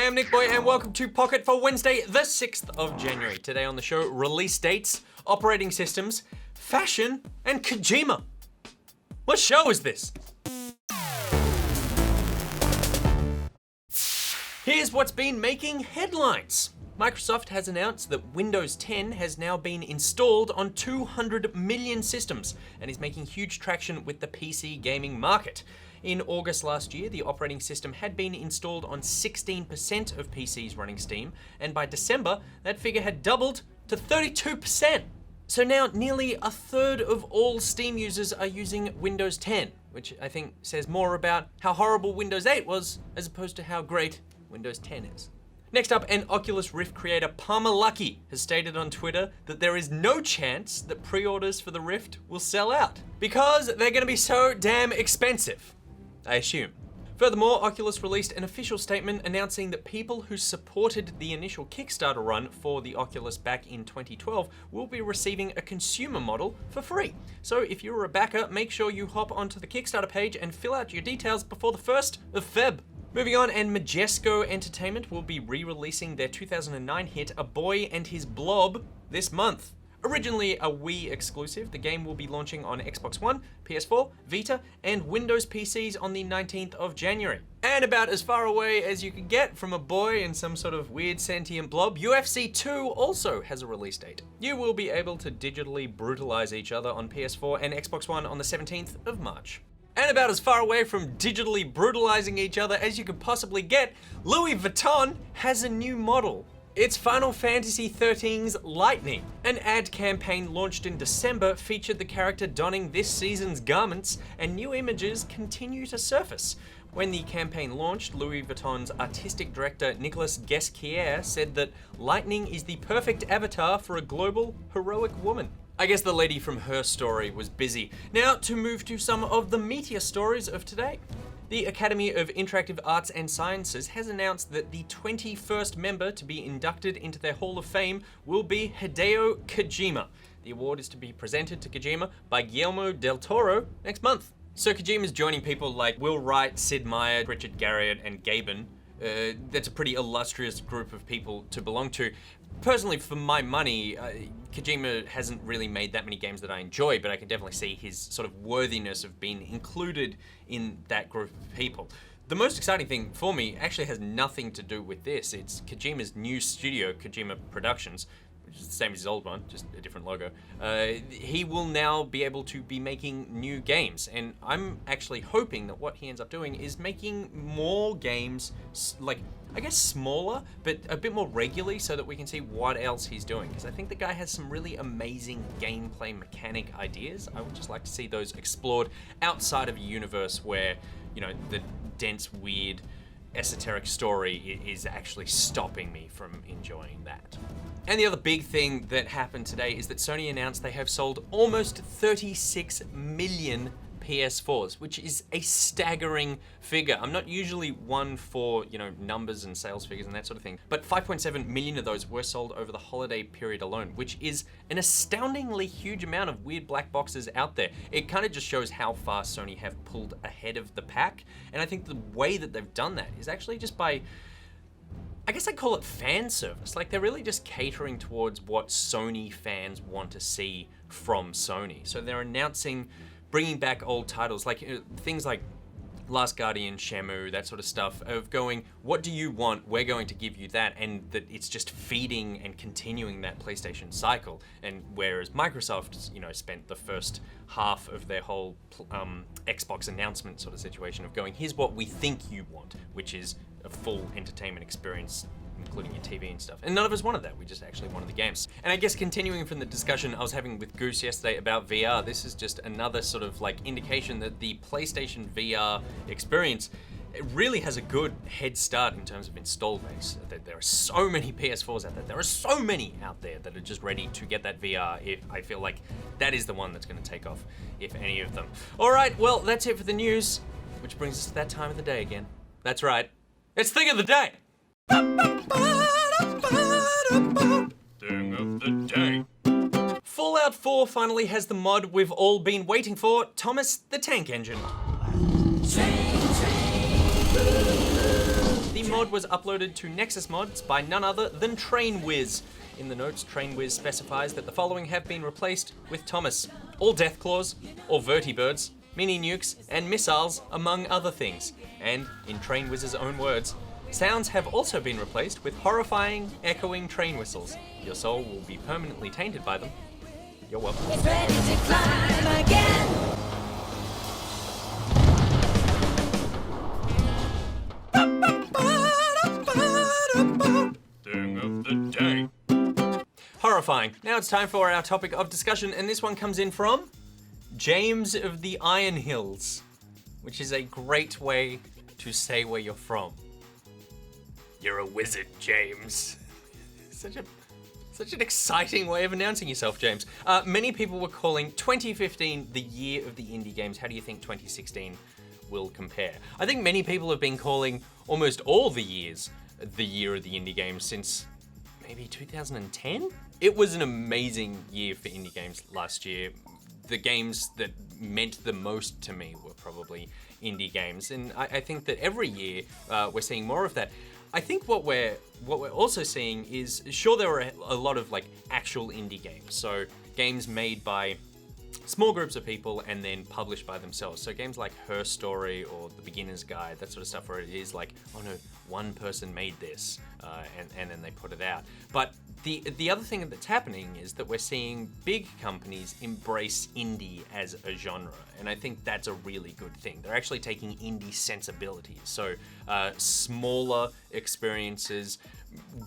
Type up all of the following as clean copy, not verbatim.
am Nick Boy and welcome to Pocket for Wednesday, the 6th of January. Today on the show, release dates, operating systems, fashion, and Kojima. What show is this? Here's what's been making headlines. Microsoft has announced that Windows 10 has now been installed on 200 million systems and is making huge traction with the PC gaming market. In August last year, the operating system had been installed on 16% of PCs running Steam, and by December, that figure had doubled to 32%. So now nearly a third of all Steam users are using Windows 10, which I think says more about how horrible Windows 8 was as opposed to how great Windows 10 is. Next up, an Oculus Rift creator, Palmer Luckey, has stated on Twitter that there is no chance that pre-orders for the Rift will sell out because they're gonna be so damn expensive, I assume. Furthermore, Oculus released an official statement announcing that people who supported the initial Kickstarter run for the Oculus back in 2012 will be receiving a consumer model for free. So if you're a backer, make sure you hop onto the Kickstarter page and fill out your details before the 1st of Feb. Moving on, and Majesco Entertainment will be re-releasing their 2009 hit A Boy and His Blob this month. Originally a Wii exclusive, the game will be launching on Xbox One, PS4, Vita, and Windows PCs on the 19th of January. And about as far away as you can get from a boy and some sort of weird sentient blob, UFC 2 also has a release date. You will be able to digitally brutalize each other on PS4 and Xbox One on the 17th of March. And about as far away from digitally brutalizing each other as you could possibly get, Louis Vuitton has a new model. It's Final Fantasy XIII's Lightning. An ad campaign launched in December featured the character donning this season's garments, and new images continue to surface. When the campaign launched, Louis Vuitton's artistic director Nicolas Ghesquiere said that Lightning is the perfect avatar for a global, heroic woman. I guess the lady from Her Story was busy. Now to move to some of the meteor stories of today. The Academy of Interactive Arts and Sciences has announced that the 21st member to be inducted into their Hall of Fame will be Hideo Kojima. The award is to be presented to Kojima by Guillermo del Toro next month. So Kojima's joining people like Will Wright, Sid Meier, Richard Garriott, and Gaben. That's a pretty illustrious group of people to belong to. Personally, for my money, Kojima hasn't really made that many games that I enjoy, but I can definitely see his sort of worthiness of being included in that group of people. The most exciting thing for me actually has nothing to do with this. It's Kojima's new studio, Kojima Productions, which is the same as his old one, just a different logo. He will now be able to be making new games, and I'm actually hoping that what he ends up doing is making more games, like, I guess smaller, but a bit more regularly so that we can see what else he's doing. Because I think the guy has some really amazing gameplay mechanic ideas. I would just like to see those explored outside of a universe where, you know, the dense, weird, esoteric story is actually stopping me from enjoying that. And the other big thing that happened today is that Sony announced they have sold almost 36 million PS4s, which is a staggering figure. I'm not usually one for, you know, numbers and sales figures and that sort of thing, but 5.7 million of those were sold over the holiday period alone, which is an astoundingly huge amount of weird black boxes out there. It kind of just shows how far Sony have pulled ahead of the pack, and I think the way that they've done that is actually just by, I guess I'd call it fan service. Like, they're really just catering towards what Sony fans want to see from Sony. So they're announcing bringing back old titles, like things like Last Guardian, Shenmue, that sort of stuff, of going, what do you want? We're going to give you that, and that it's just feeding and continuing that PlayStation cycle. And whereas Microsoft, you know, spent the first half of their whole Xbox announcement sort of situation of going, here's what we think you want, which is a full entertainment experience, including your TV and stuff. And none of us wanted that, we just actually wanted the games. And I guess continuing from the discussion I was having with Goose yesterday about VR, this is just another sort of like indication that the PlayStation VR experience, it really has a good head start in terms of install base. There are so many PS4s out there. There are so many out there that are just ready to get that VR. I feel like that is the one that's gonna take off, if any of them. All right, well, that's it for the news, which brings us to that time of the day again. That's right, it's Thing of the Day. Thing of the Day. Fallout 4 finally has the mod we've all been waiting for, Thomas the Tank Engine. The mod was uploaded to Nexus Mods by none other than TrainWiz. In the notes, TrainWiz specifies that the following have been replaced with Thomas. All Deathclaws, all Vertibirds, mini nukes, and missiles, among other things. And, in TrainWiz's own words, sounds have also been replaced with horrifying, echoing train whistles. Your soul will be permanently tainted by them. You're welcome. It's ready to climb again. Thing of the day. Horrifying. Now it's time for our topic of discussion, and this one comes in from James of the Iron Hills, which is a great way to say where you're from. You're a wizard, James. Such an exciting way of announcing yourself, James. Many people were calling 2015 the year of the indie games. How do you think 2016 will compare? I think many people have been calling almost all the years the year of the indie games since maybe 2010? It was an amazing year for indie games last year. The games that meant the most to me were probably indie games, and I think that every year we're seeing more of that. I think what we're also seeing is, sure, there are a lot of like actual indie games, so games made by small groups of people and then published by themselves. So games like Her Story or The Beginner's Guide, that sort of stuff, where it is like, oh no, one person made this, and then they put it out. But the other thing that's happening is that we're seeing big companies embrace indie as a genre, and I think that's a really good thing. They're actually taking indie sensibilities, so smaller experiences,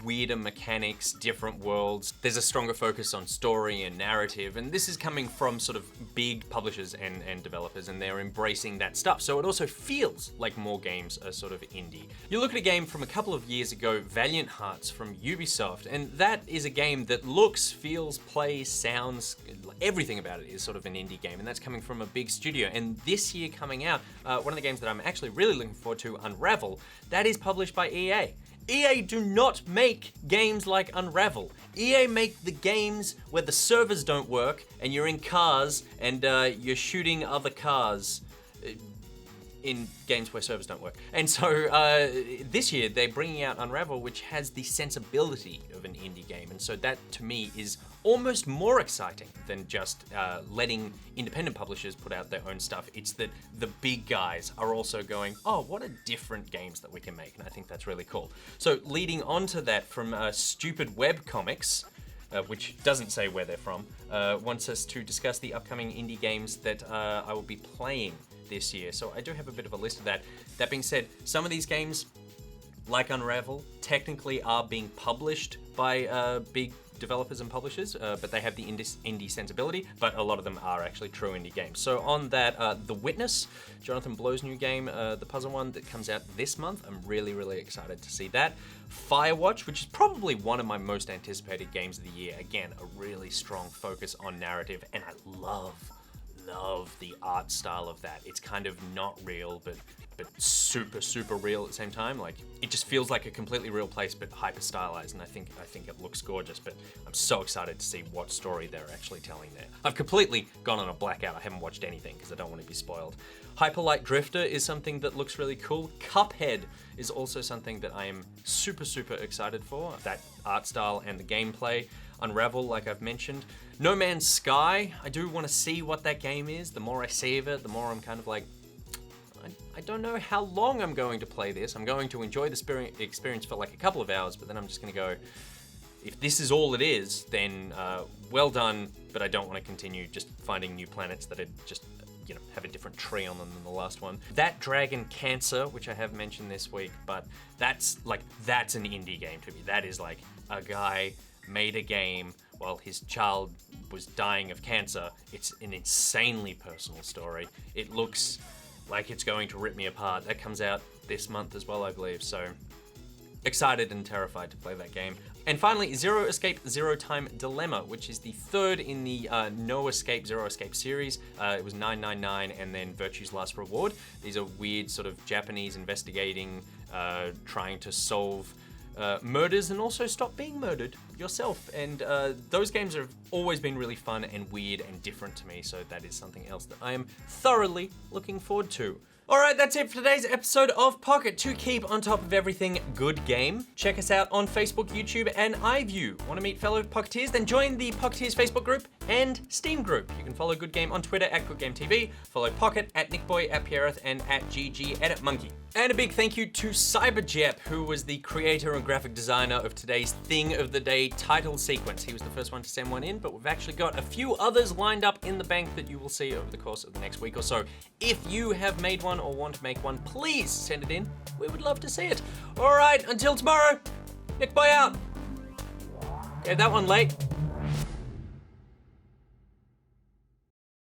weirder mechanics, different worlds. There's a stronger focus on story and narrative, and this is coming from sort of big publishers and developers, and they're embracing that stuff. So it also feels like more games are sort of indie. You look at a game from a couple of years ago, Valiant Hearts from Ubisoft, and that is a game that looks, feels, plays, sounds, everything about it is sort of an indie game, and that's coming from a big studio. And this year coming out, one of the games that I'm actually really looking forward to, Unravel, that is published by EA. EA do not make games like Unravel. EA make the games where the servers don't work and you're in cars and you're shooting other cars in games where servers don't work. And so this year they're bringing out Unravel, which has the sensibility of an indie game. And so that to me is almost more exciting than just letting independent publishers put out their own stuff. It's that the big guys are also going, oh, what are different games that we can make? And I think that's really cool. So leading on to that, from Stupid Web Comics, which doesn't say where they're from, wants us to discuss the upcoming indie games that I will be playing this year. So I do have a bit of a list of that. That being said, some of these games, like Unravel, technically are being published by big developers and publishers, but they have the indie sensibility, but a lot of them are actually true indie games. So on that, The Witness, Jonathan Blow's new game, the puzzle one that comes out this month, I'm really, really excited to see that. Firewatch, which is probably one of my most anticipated games of the year. Again, a really strong focus on narrative, and I love the art style of that. It's kind of not real, but super real at the same time. Like, it just feels like a completely real place, but hyper stylized, and I think it looks gorgeous. But I'm so excited to see what story they're actually telling there. I've completely gone on a blackout. I haven't watched anything because I don't want to be spoiled. Hyperlight Drifter is something that looks really cool. Cuphead is also something that I am super excited for. That art style and the gameplay. Unravel, like I've mentioned. No Man's Sky, I do want to see what that game is. The more I see of it, the more I'm kind of like, I don't know how long I'm going to play this. I'm going to enjoy the experience for like a couple of hours, but then I'm just going to go, if this is all it is, then well done, but I don't want to continue just finding new planets that are just, you know, have a different tree on them than the last one. That Dragon Cancer, which I have mentioned this week, but that's an indie game to me. That is like a guy made a game while his child was dying of cancer. It's an insanely personal story. It looks like it's going to rip me apart. That comes out this month as well, I believe. So excited and terrified to play that game. And finally, Zero Escape, Zero Time Dilemma, which is the third in the No Escape, Zero Escape series. It was 999 and then Virtue's Last Reward. These are weird sort of Japanese investigating, trying to solve murders and also stop being murdered yourself. And those games have always been really fun and weird and different to me, so that is something else that I am thoroughly looking forward to. All right, that's it for today's episode of Pocket. To keep on top of everything Good Game, check us out on Facebook, YouTube, and iView. Want to meet fellow Pocketeers? Then join the Pocketeers Facebook group and Steam group. You can follow Good Game on Twitter at GoodGameTV, follow Pocket at NickBoy, at Pierreth, and at GGEditMonkey. And a big thank you to Cyberjep, who was the creator and graphic designer of today's Thing of the Day title sequence. He was the first one to send one in, but we've actually got a few others lined up in the bank that you will see over the course of the next week or so. If you have made one or want to make one, please send it in. We would love to see it. All right, until tomorrow, NickBoy out. Okay, that one late.